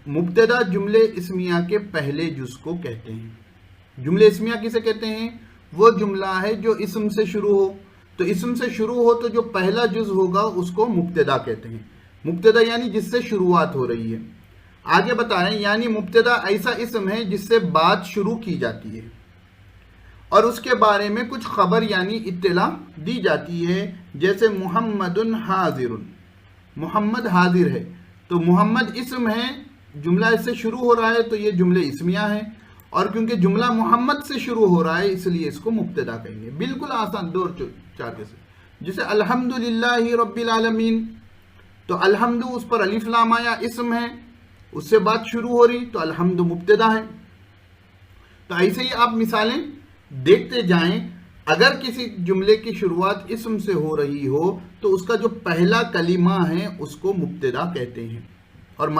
मुब्तदा जुमले इस्मिया के पहले जुज को कहते हैं। जुमले इस्मिया किसे कहते हैं? वो जुमला है जो इस्म से शुरू हो। तो इस्म से शुरू हो तो जो पहला जुज होगा उसको मुब्तदा कहते हैं। मुब्तदा यानी जिससे शुरुआत हो रही है। आगे बता रहे हैं यानी मुब्तदा ऐसा इस्म है जिससे बात शुरू की जाती है और उसके बारे में कुछ खबर यानी इत्तला दी जाती है। जैसे मुहम्मदुन हाजिरुन, मोहम्मद हाजिर है। तो मोहम्मद इस्म है, जुमला इससे शुरू हो रहा है तो ये जुमले इस्मिया है, और क्योंकि जुमला मोहम्मद से शुरू हो रहा है इसलिए इसको मुब्तदा कहेंगे। बिल्कुल आसान दो चार जैसे। जैसे अल्हम्दुलिल्लाहि रब्बिल आलमीन, तो अल्हम्दु उस पर अलिफ लाम आया, इस्म है, उससे बात शुरू हो रही तो अल्हम्दु मुब्तदा है। तो ऐसे ही आप मिसालें देखते जाएं। अगर किसी जुमले की शुरुआत इस्म से हो रही हो तो उसका जो पहला कलीमा है उसको मुब्तदा कहते हैं और